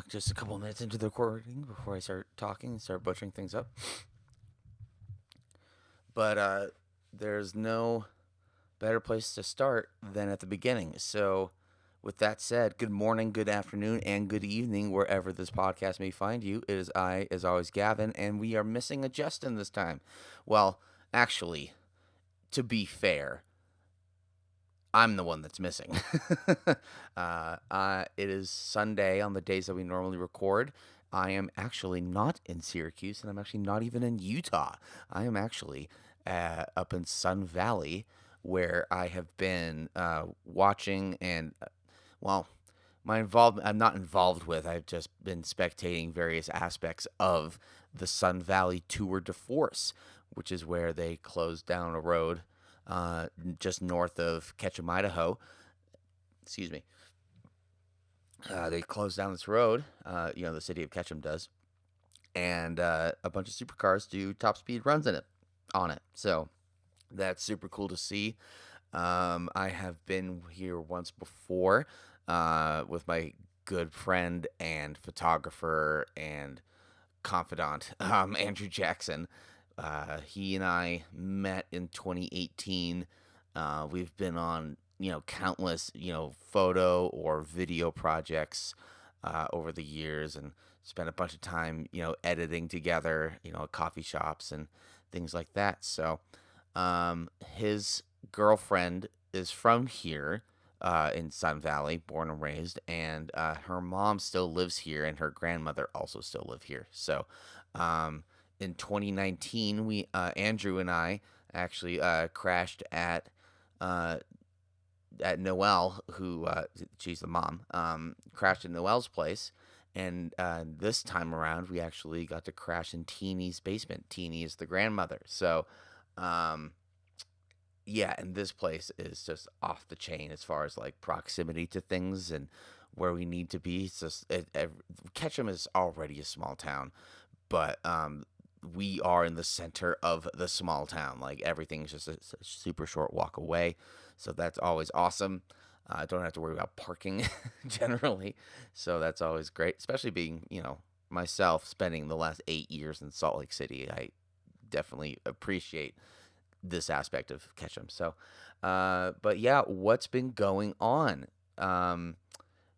Just a couple of minutes into the recording before I start talking and start butchering things up. But there's no better place to start than at the beginning. So, with that said, good morning, good afternoon, and good evening, wherever this podcast may find you. It is I, as always, Gavin, and we are missing a Justin this time. Well, actually, to be fair, I'm the one that's missing. It is Sunday on the days that we normally record. I am actually not in Syracuse, and I'm actually not even in Utah. I am actually up in Sun Valley, where I have been watching and, well, my involvement, I'm not involved with, I've just been spectating various aspects of the Sun Valley Tour de Force, which is where they closed down a road just north of Ketchum, Idaho. Excuse me. They closed down this road. The city of Ketchum does, and a bunch of supercars do top speed runs in it on it. So that's super cool to see. I have been here once before with my good friend and photographer and confidant, Andrew Jackson. He and I met in 2018. We've been on, countless, photo or video projects over the years and spent a bunch of time, editing together, at coffee shops and things like that. So, his girlfriend is from here in Sun Valley, born and raised, and her mom still lives here, and her grandmother also still live here. So, um, in 2019, we Andrew and I actually crashed uh, at Noelle, who she's the mom, crashed at Noelle's place. And this time around, we actually got to crash in Teeny's basement. Teeny is the grandmother. So, um, yeah, and this place is just off the chain as far as like proximity to things and where we need to be. It's just Ketchum is already a small town, but we are in the center of the small town. Like everything's just a super short walk away, so that's always awesome. I don't have to worry about parking generally, so that's always great. Especially being, myself spending the last 8 years in Salt Lake City, I definitely appreciate this aspect of Ketchum. So, but yeah, what's been going on? Um,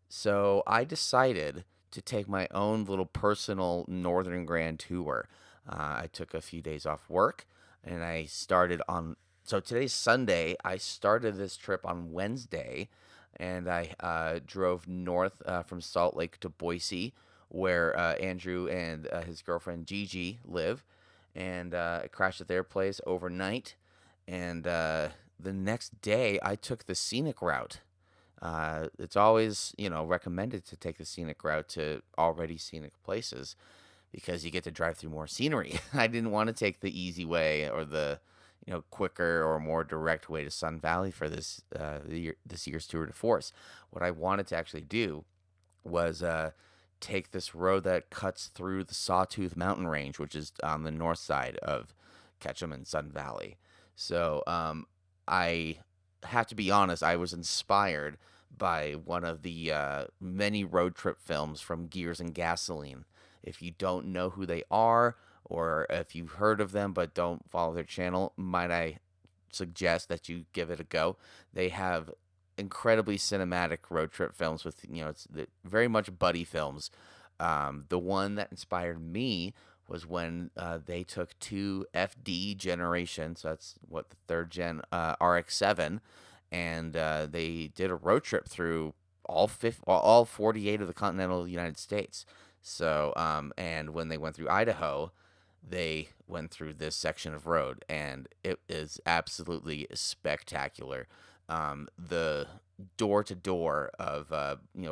so I decided to take my own little personal Northern Grand tour. I took a few days off work and I started on. So today's Sunday. I started this trip on Wednesday and I drove north from Salt Lake to Boise, where Andrew and his girlfriend Gigi live. And I crashed at their place overnight. And the next day, I took the scenic route. It's always, recommended to take the scenic route to already scenic places because you get to drive through more scenery. I didn't want to take the easy way or the, quicker or more direct way to Sun Valley for this year's Tour de Force. What I wanted to actually do was take this road that cuts through the Sawtooth Mountain Range, which is on the north side of Ketchum and Sun Valley. So I have to be honest, I was inspired by one of the many road trip films from Gears and Gasoline. If you don't know who they are, or if you've heard of them but don't follow their channel, might I suggest that you give it a go. They have incredibly cinematic road trip films with, it's very much buddy films. The one that inspired me was when they took two FD generations, so that's what the third gen RX-7, and they did a road trip through all 48 of the continental United States. So, and when they went through Idaho, they went through this section of road, and it is absolutely spectacular. The door to door of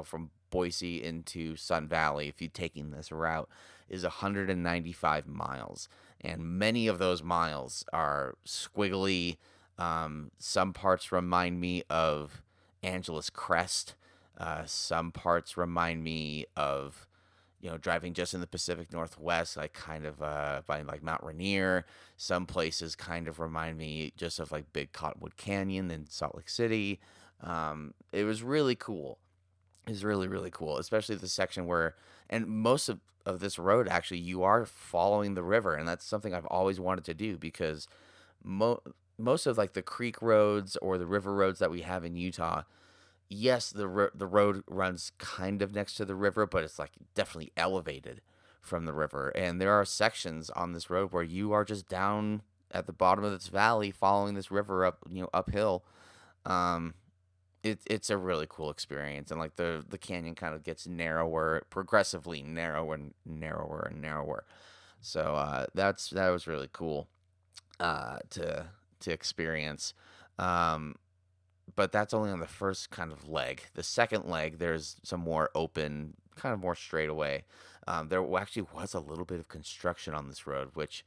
from Boise into Sun Valley, if you're taking this route, is 195 miles, and many of those miles are squiggly. Some parts remind me of Angeles Crest. Some parts remind me of driving just in the Pacific Northwest, like kind of by like Mount Rainier. Some places kind of remind me just of like Big Cottonwood Canyon in Salt Lake City. It was really cool. is really, really cool, especially the section where, and most of this road actually, you are following the river, and that's something I've always wanted to do because mo- most of like the creek roads or the river roads that we have in Utah, yes, the road runs kind of next to the river, but it's like definitely elevated from the river, and there are sections on this road where you are just down at the bottom of this valley following this river up, uphill. Um, it's a really cool experience, and like the canyon kind of gets narrower, progressively narrower and narrower and narrower. So that was really cool to experience. Um, but that's only on the first kind of leg. The second leg, there's some more open, kind of more straightaway. There actually was a little bit of construction on this road, which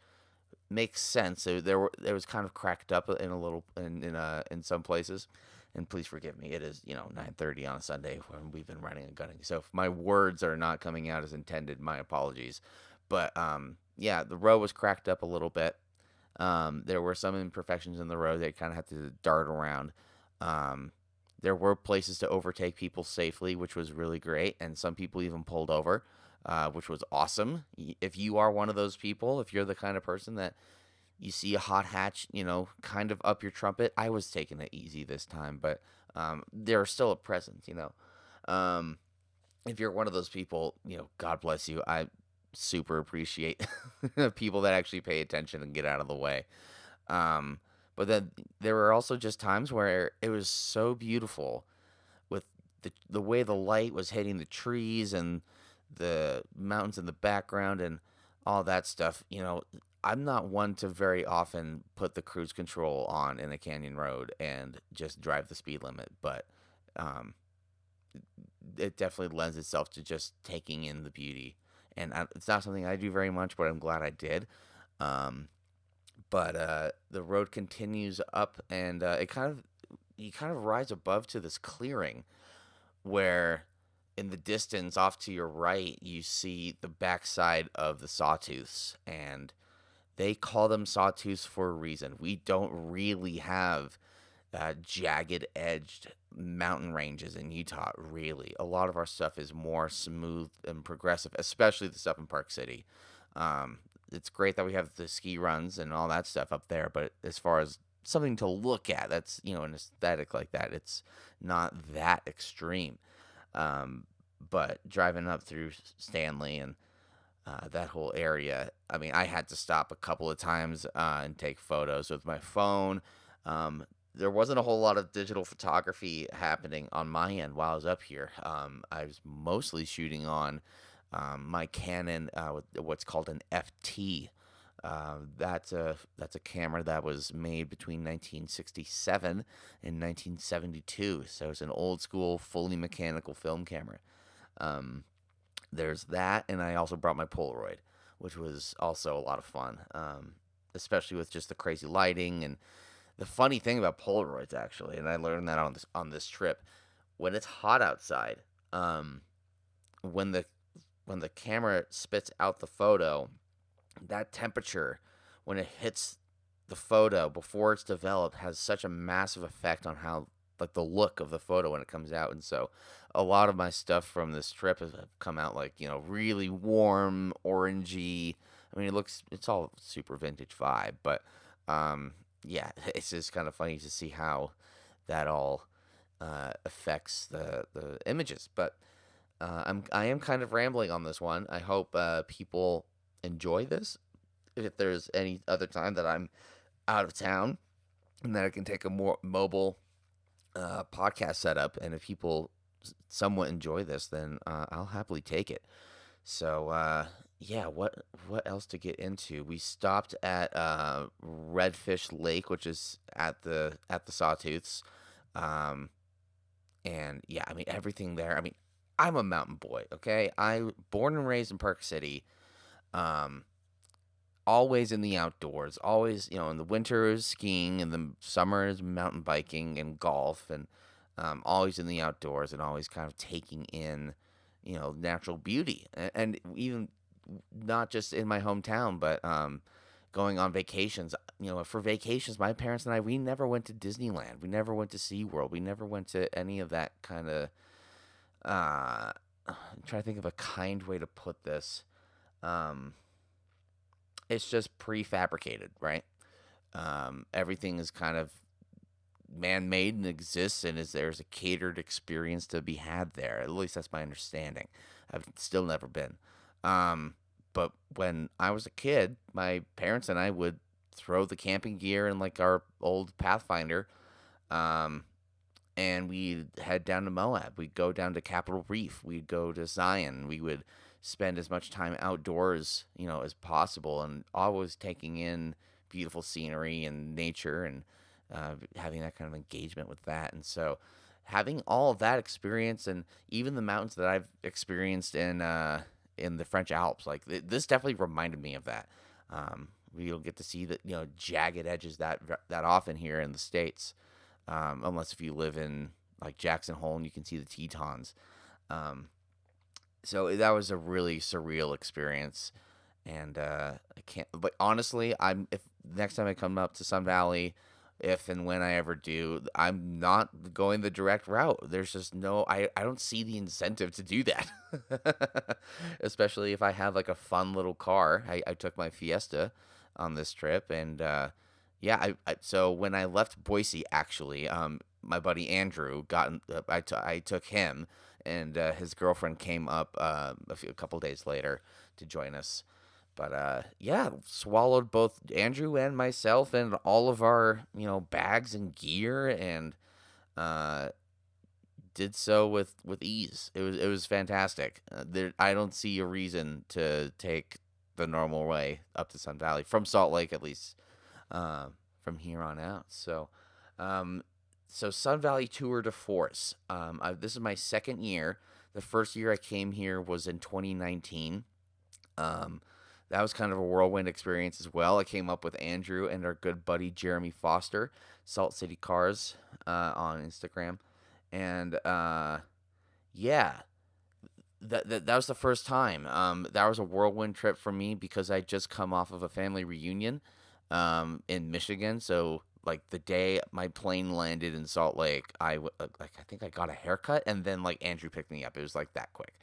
makes sense. There was kind of cracked up in a little in some places. And please forgive me. It is 9:30 on a Sunday when we've been running and gunning. So if my words are not coming out as intended, my apologies. But yeah, the road was cracked up a little bit. There were some imperfections in the road. They kind of had to dart around. Um, there were places to overtake people safely, which was really great, and some people even pulled over, which was awesome. If you are one of those people, if you're the kind of person that you see a hot hatch, kind of up your trumpet, I was taking it easy this time, but they're still a presence. Um, if you're one of those people, God bless you. I super appreciate people that actually pay attention and get out of the way. Um, but then there were also just times where it was so beautiful with the way the light was hitting the trees and the mountains in the background and all that stuff. I'm not one to very often put the cruise control on in a canyon road and just drive the speed limit, but um, it definitely lends itself to just taking in the beauty. And it's not something I do very much, but I'm glad I did. Um, but the road continues up, and it kind of you kind of rise above to this clearing where, in the distance, off to your right, you see the backside of the Sawtooths, and they call them Sawtooths for a reason. We don't really have jagged edged mountain ranges in Utah, really. A lot of our stuff is more smooth and progressive, especially the stuff in Park City. Um, it's great that we have the ski runs and all that stuff up there, but as far as something to look at, that's, an aesthetic like that, it's not that extreme. Um, but driving up through Stanley and that whole area. I mean, I had to stop a couple of times and take photos with my phone. There wasn't a whole lot of digital photography happening on my end while I was up here. I was mostly shooting on my Canon, with what's called an FT. That's a camera that was made between 1967 and 1972. So it's an old school, fully mechanical film camera. Um, there's that, and I also brought my Polaroid, which was also a lot of fun, especially with just the crazy lighting. And the funny thing about Polaroids, actually, and I learned that on this trip, when it's hot outside, um, when the when the camera spits out the photo, that temperature, when it hits the photo before it's developed, has such a massive effect on how, like, the look of the photo when it comes out. And so a lot of my stuff from this trip has come out like, really warm, orangey. I mean, it's all super vintage vibe, but yeah, it's just kind of funny to see how that all affects the images. But I am kind of rambling on this one. I hope people enjoy this. If there's any other time that I'm out of town and that I can take a more mobile podcast setup, and if people somewhat enjoy this, then I'll happily take it. So yeah, what else to get into? We stopped at Redfish Lake, which is at the Sawtooths, um, and yeah, I mean everything there. I mean, I'm a mountain boy, okay? I born and raised in Park City. Um, Always in the outdoors. Always, in the winter is skiing, in the summer is mountain biking and golf, and always in the outdoors and always kind of taking in, natural beauty, and even not just in my hometown, but going on vacations. For vacations, my parents and I, we never went to Disneyland. We never went to SeaWorld. We never went to any of that kind of I'm trying to think of a kind way to put this. Um, it's just prefabricated, right? Everything is kind of man-made and exists, and is there's a catered experience to be had there. At least that's my understanding. I've still never been. Um, but when I was a kid, my parents and I would throw the camping gear in like our old Pathfinder, um, and we'd head down to Moab. We'd go down to Capitol Reef. We'd go to Zion. We would spend as much time outdoors, as possible, and always taking in beautiful scenery and nature, and having that kind of engagement with that. And so, having all of that experience, and even the mountains that I've experienced in the French Alps, like this definitely reminded me of that. We don't get to see the jagged edges that often here in the states, unless if you live in like Jackson Hole and you can see the Tetons. Um, so that was a really surreal experience, and I can't. But honestly, if next time I come up to Sun Valley, if and when I ever do, I'm not going the direct route. There's just no. I don't see the incentive to do that, especially if I have like a fun little car. I took my Fiesta on this trip, and yeah, so when I left Boise, actually, my buddy Andrew I took him, and his girlfriend came up a couple days later to join us. But yeah, swallowed both Andrew and myself and all of our bags and gear, and uh, did so with ease. It was fantastic. I don't see a reason to take the normal way up to Sun Valley from Salt Lake, at least, uh, from here on out. Um, so Sun Valley Tour de Force. This is my second year. The first year I came here was in 2019. Um, that was kind of a whirlwind experience as well. I came up with Andrew and our good buddy Jeremy Foster, Salt City Cars, on Instagram, and yeah, that was the first time. That was a whirlwind trip for me because I just come off of a family reunion, in Michigan. So like the day my plane landed in Salt Lake, like I think I got a haircut, and then like Andrew picked me up. It was like that quick.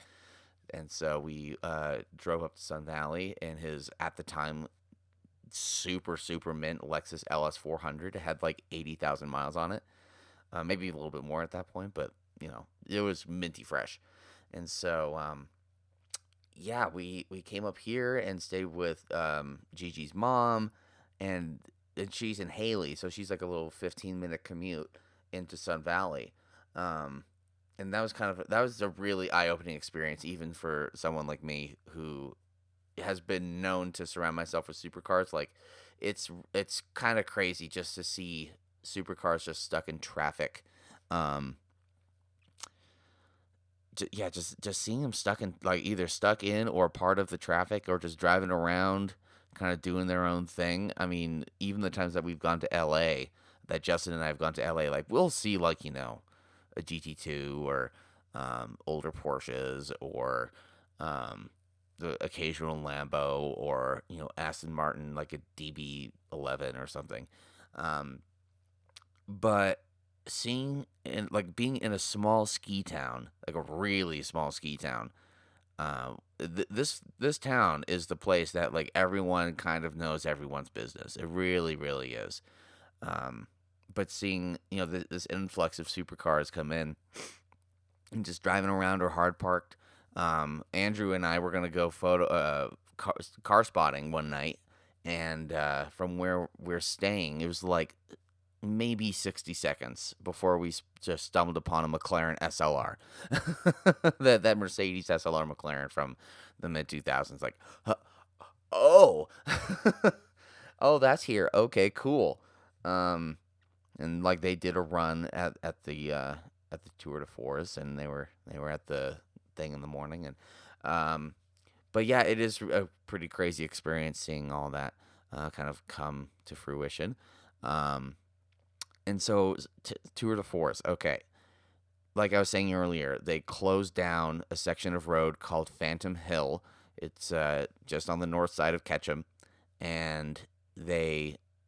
And so we drove up to Sun Valley in his, at the time, super, super mint Lexus LS 400. It had like 80,000 miles on it. Maybe a little bit more at that point, but, it was minty fresh. And so, yeah, we came up here and stayed with Gigi's mom, and, and she's in Haley, so she's like a little 15-minute commute into Sun Valley. Um, and that was a really eye-opening experience, even for someone like me who has been known to surround myself with supercars. Like, it's kind of crazy just to see supercars just stuck in traffic. um yeah, just seeing them stuck in, like, either stuck in or part of the traffic, or just driving around kind of doing their own thing. I mean, even the times that we've gone to LA, that Justin and I have gone to LA, like, we'll see, like, a GT2, or older Porsches, or um, the occasional Lambo, or Aston Martin, like a DB11 or something. Um, but being in a small ski town, like a really small ski town, this town is the place that, like, everyone kind of knows everyone's business. It really, really is. Um, but seeing this influx of supercars come in and just driving around or hard parked. Andrew and I were gonna go car spotting one night, and from where we're staying, it was like maybe 60 seconds before we just stumbled upon a McLaren SLR. That Mercedes SLR McLaren from the mid 2000s. Like, huh, oh, oh, that's here. Okay, cool. Um, and like they did a run at the Tour de Force, and they were at the thing in the morning, and um, but yeah, it is a pretty crazy experience seeing all that kind of come to fruition. Um, and so Tour de Force, okay. Like I was saying earlier, they closed down a section of road called Phantom Hill. It's just on the north side of Ketchum, and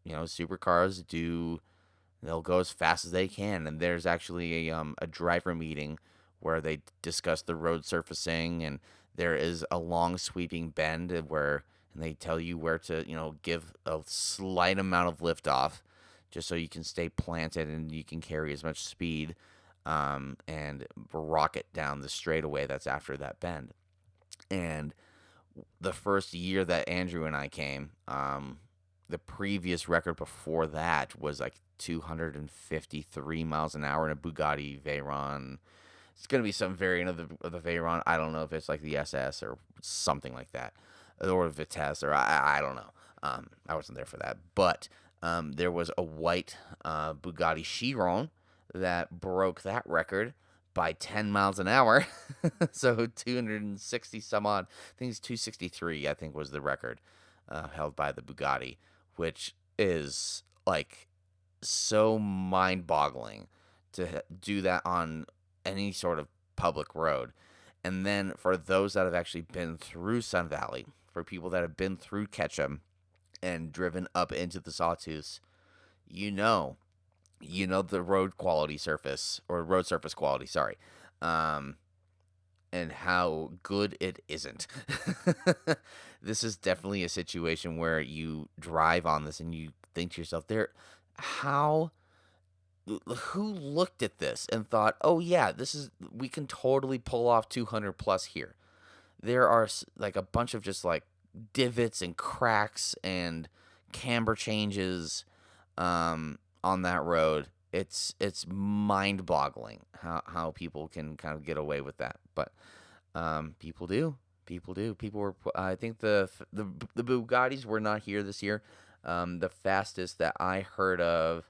supercars they'll go as fast as they can. And there's actually a driver meeting where they discuss the road surfacing, and there is a long sweeping bend where and they tell you where to, give a slight amount of lift off just so you can stay planted and you can carry as much speed and rocket down the straightaway that's after that bend. And the first year that Andrew and I came, the previous record before that was like 253 miles an hour in a Bugatti Veyron. It's going to be some variant of the Veyron. I don't know if it's like the SS or something like that, or Vitesse, or I don't know. I wasn't there for that, but there was a white Bugatti Chiron that broke that record by 10 miles an hour. So 260 some odd. I think it's 263, I think was the record held by the Bugatti, which is like so mind boggling to do that on any sort of public road. And then for those that have actually been through Sun Valley, for people that have been through Ketchum and driven up into the Sawtooths, you know, the road quality surface or road surface quality, sorry, and how good it isn't. This is definitely a situation where you drive on this and you think to yourself, how who looked at this and thought, oh yeah, we can totally pull off 200 plus here. There are like a bunch of just like divots and cracks and camber changes on that road. It's mind boggling how people can kind of get away with that, but people do. People were. I think the Bugattis were not here this year. The fastest that I heard of,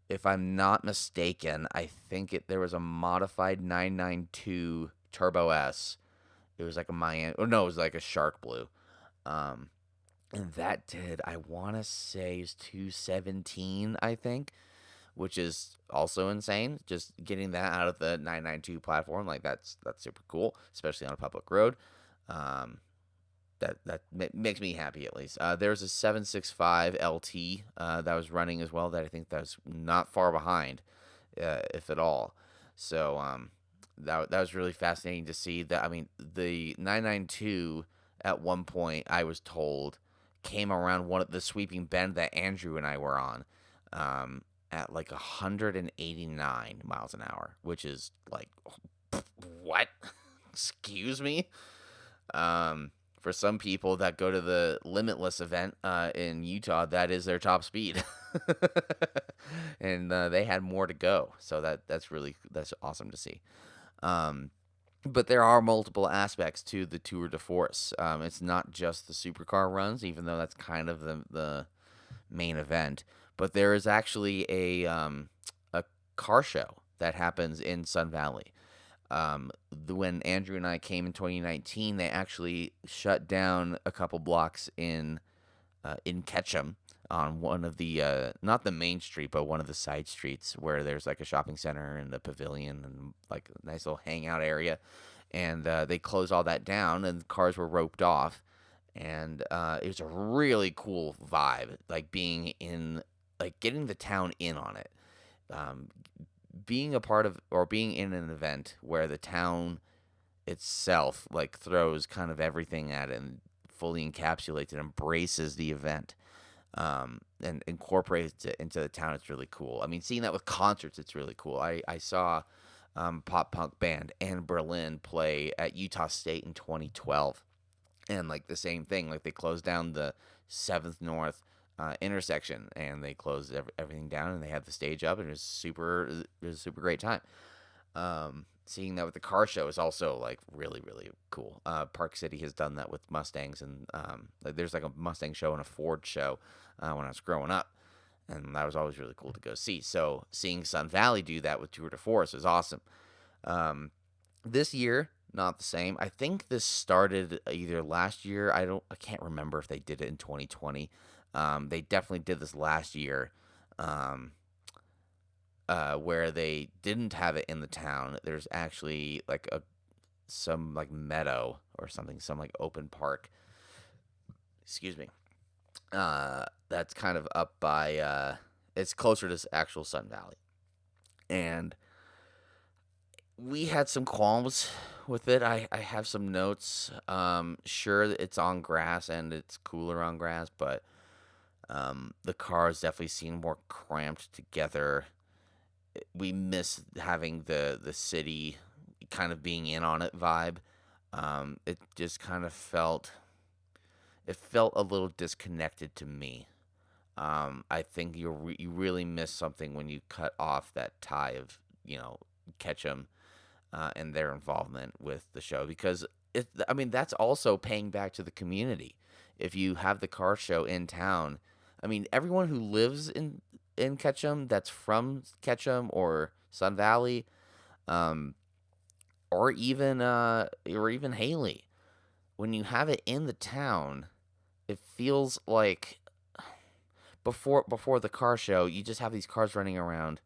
if I'm not mistaken, I think there was a modified 992 Turbo S. It was like a Miami, or no, it was like a Shark Blue. Um, and that did, I want to say, is 217, I think, which is also insane. Just getting that out of the 992 platform, like that's super cool, especially on a public road. Um, that makes me happy at least. There's a 765 LT that was running as well that I think that was not far behind, if at all. So that was really fascinating to see. That I mean, the 992 at one point I was told came around one of the sweeping bend that Andrew and I were on, at like 189 miles an hour, which is like what? Excuse me. For some people that go to the Limitless event in Utah, that is their top speed, and they had more to go. So that's awesome to see. Um, but there are multiple aspects to the Tour de Force. It's not just the supercar runs, even though that's kind of the main event. But there is actually a car show that happens in Sun Valley. When Andrew and I came in 2019, they actually shut down a couple blocks in Ketchum on one of the not the main street, but one of the side streets where there's like a shopping center and the pavilion and like a nice little hangout area. And they closed all that down, and cars were roped off. And it was a really cool vibe, like being in, like getting the town in on it. Um, Being a part of or being in an event where the town itself like throws kind of everything at it and fully encapsulates and embraces the event, and incorporates it into the town, it's really cool. I mean, seeing that with concerts, it's really cool. I saw pop punk band and Berlin play at Utah State in 2012, and like the same thing, like they closed down the 7th North intersection, and they closed everything down, and they had the stage up, and it was a super great time. Seeing that with the car show is also like really really cool. Park City has done that with Mustangs, and like there's like a Mustang show and a Ford show when I was growing up, and that was always really cool to go see. So seeing Sun Valley do that with Tour de Force is awesome. This year, not the same. I think this started either last year. I can't remember if they did it in 2020. They definitely did this last year, where they didn't have it in the town. There's actually like some like meadow or something, some like open park. Excuse me. That's kind of up by. It's closer to actual Sun Valley, and We had some qualms with it. I have some notes. Sure, it's on grass and it's cooler on grass, but the cars definitely seem more cramped together. We miss having the city kind of being in on it vibe. It just kind of felt a little disconnected to me. I think you really miss something when you cut off that tie of Ketchum and their involvement with the show, because I mean that's also paying back to the community. If you have the car show in town, I mean everyone who lives in Ketchum, that's from Ketchum or Sun Valley, um, or even Haley, when you have it in the town, it feels like before the car show, you just have these cars running around,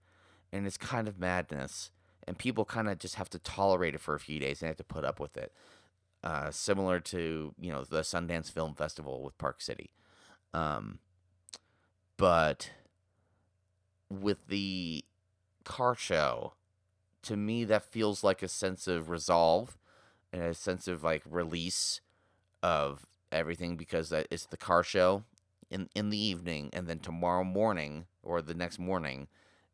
and it's kind of madness, and people kind of just have to tolerate it for a few days and have to put up with it. Similar to the Sundance Film Festival with Park City, um, but with the car show, to me that feels like a sense of resolve and a sense of like release of everything, because it's the car show in the evening, and then tomorrow morning or the next morning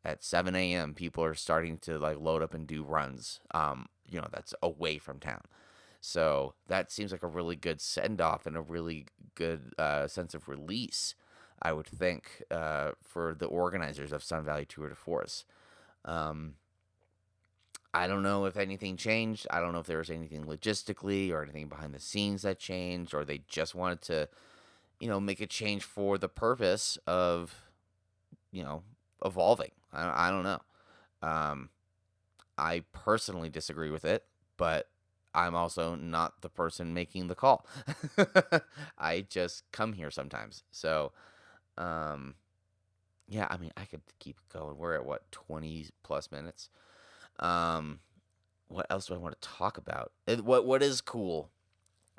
at 7 a.m. people are starting to like load up and do runs. That's away from town. So that seems like a really good send off and a really good sense of release, I would think, for the organizers of Sun Valley Tour de Force. Um, I don't know if anything changed. I don't know if there was anything logistically or anything behind the scenes that changed, or they just wanted to, make a change for the purpose of, you know, evolving. I don't know. Um, I personally disagree with it, but I'm also not the person making the call. I just come here sometimes. So, um, yeah, I mean, I could keep going. We're at what, 20 plus minutes? Um, what else do I want to talk about? What is cool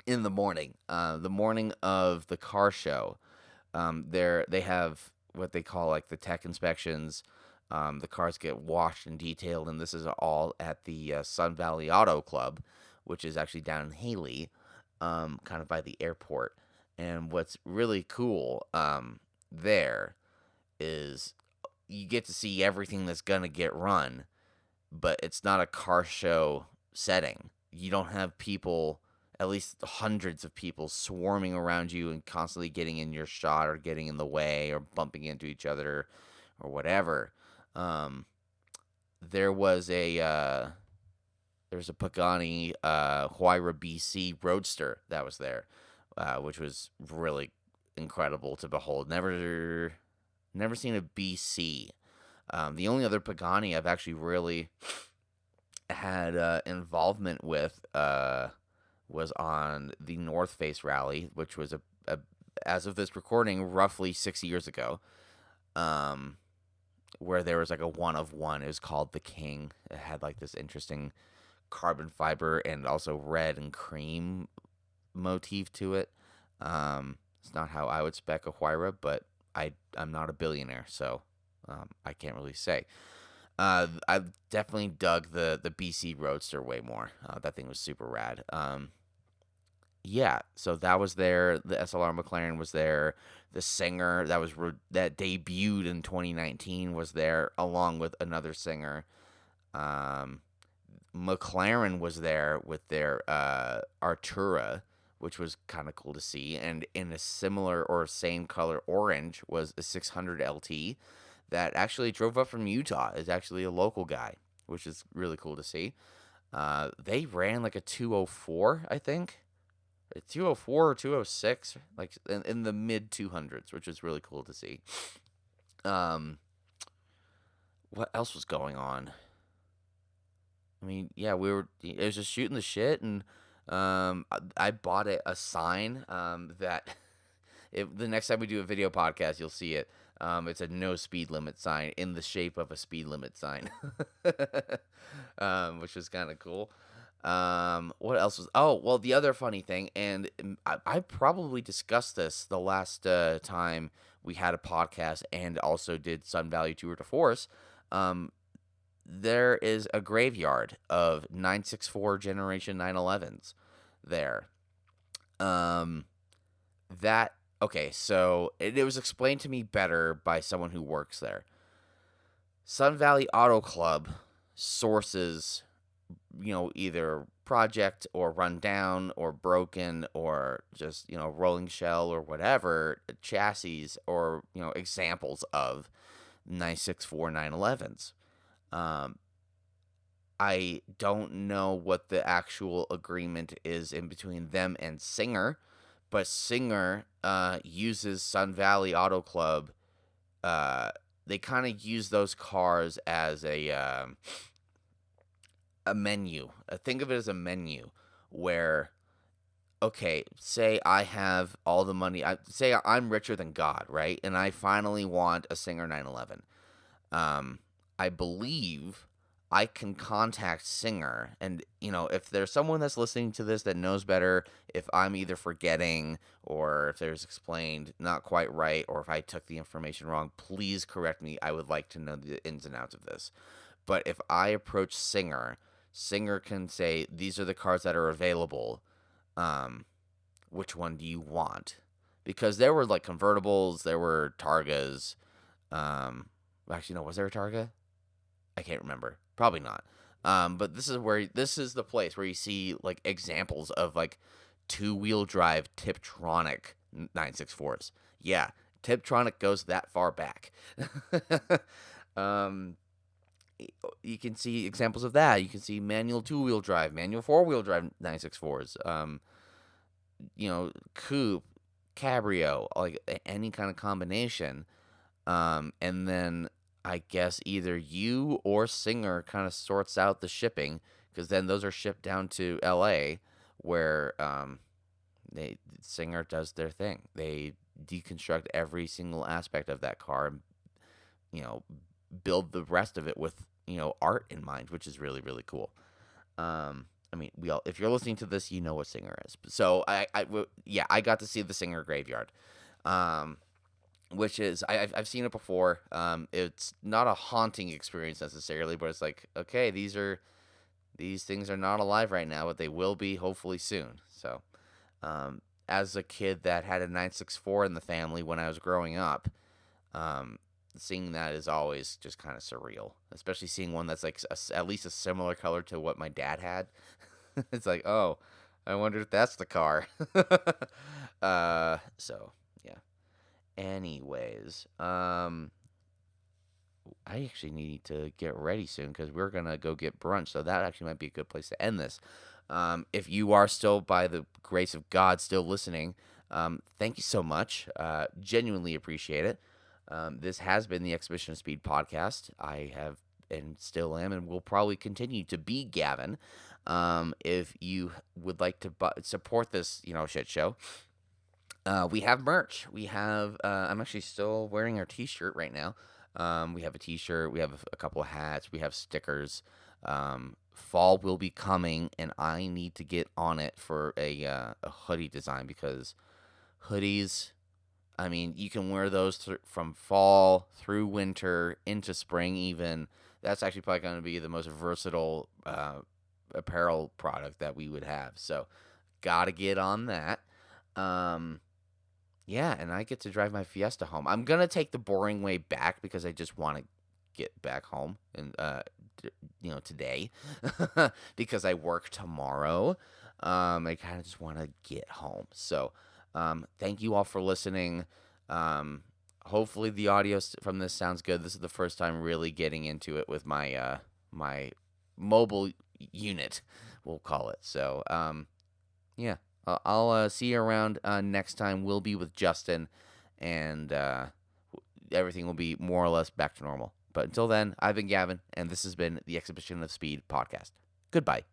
in the morning? The morning of the car show, they have what they call like the tech inspections. The cars get washed and detailed, and this is all at the Sun Valley Auto Club, which is actually down in Haley, kind of by the airport. And what's really cool there is you get to see everything that's gonna get run, but it's not a car show setting. You don't have people, at least hundreds of people, swarming around you and constantly getting in your shot or getting in the way or bumping into each other or whatever. Um, there was there's a Pagani Huayra BC Roadster that was there, which was really incredible to behold. Never seen a BC. The only other Pagani I've actually really had involvement with was on the North Face Rally, which was as of this recording, roughly 6 years ago, um, where there was like a one of one. It was called the King. It had like this interesting carbon fiber and also red and cream motif to it. It's not how I would spec a Huayra, but I'm not a billionaire, so I can't really say. I definitely dug the BC Roadster way more. That thing was super rad. Yeah, so that was there. The SLR McLaren was there. The Singer that debuted in 2019 was there, along with another Singer. Um, McLaren was there with their Artura, which was kind of cool to see. And in a similar or same color orange was a 600 LT that actually drove up from Utah. Is actually a local guy, which is really cool to see. They ran like a 204, I think. A 204 or 206, like in the mid 200s, which is really cool to see. Um, what else was going on? I mean, yeah, it was just shooting the shit, and I bought a sign that the next time we do a video podcast, you'll see it. It's a no speed limit sign in the shape of a speed limit sign, which was kind of cool. What else was? Oh, well, the other funny thing, and I probably discussed this the last time we had a podcast and also did Sun Valley Tour de Force. Um, there is a graveyard of 964 generation 911s there. Um, that okay, so it was explained to me better by someone who works there. Sun Valley Auto Club sources, either project or run down or broken or just, rolling shell or whatever chassis or, examples of 964 911s. Um, I don't know what the actual agreement is in between them and Singer, but Singer uses Sun Valley Auto Club. Uh, they kind of use those cars as a menu. Think of it as a menu where, okay, say I have all the money. Say I'm richer than God, right? And I finally want a Singer 911. I believe I can contact Singer, and if there's someone that's listening to this that knows better, if I'm either forgetting or if there's explained not quite right, or if I took the information wrong, please correct me. I would like to know the ins and outs of this. But if I approach Singer, Singer can say, these are the cars that are available. Um, which one do you want? Because there were like convertibles, there were Targas. Actually, no, was there a Targa? I can't remember. Probably not. But this is the place where you see like examples of like two-wheel drive Tiptronic 964s. Yeah, Tiptronic goes that far back. um, you can see examples of that. You can see manual two-wheel drive, manual four-wheel drive 964s. Coupe, cabrio, like any kind of combination. And then I guess either you or Singer kind of sorts out the shipping, because then those are shipped down to LA, where Singer does their thing. They deconstruct every single aspect of that car and you know build the rest of it with art in mind, which is really really cool. I mean, if you're listening to this, you know what Singer is. So yeah, I got to see the Singer graveyard. Which is I've seen it before. It's not a haunting experience necessarily, but it's like, okay, these things are not alive right now, but they will be hopefully soon. So, as a kid that had a 964 in the family when I was growing up, um, seeing that is always just kind of surreal, especially seeing one that's like at least a similar color to what my dad had. It's like, oh, I wonder if that's the car. So yeah. Anyways, I actually need to get ready soon because we're gonna go get brunch. So that actually might be a good place to end this. If you are still, by the grace of God, still listening, thank you so much. Genuinely appreciate it. This has been the Exhibition of Speed podcast. I have and still am and will probably continue to be Gavin. If you would like to support this, shit show, we have merch. We have. I'm actually still wearing our T-shirt right now. We have a T-shirt. We have a couple of hats. We have stickers. Fall will be coming, and I need to get on it for a hoodie design because hoodies. I mean, you can wear those from fall through winter into spring. Even that's actually probably going to be the most versatile apparel product that we would have. So, gotta get on that. Um, yeah, and I get to drive my Fiesta home. I'm gonna take the boring way back because I just want to get back home and today because I work tomorrow. I kind of just want to get home. So, thank you all for listening. Hopefully the audio from this sounds good. This is the first time really getting into it with my my mobile unit, we'll call it. So, yeah. I'll see you around next time. We'll be with Justin, and everything will be more or less back to normal. But until then, I've been Gavin, and this has been the Exhibition of Speed podcast. Goodbye.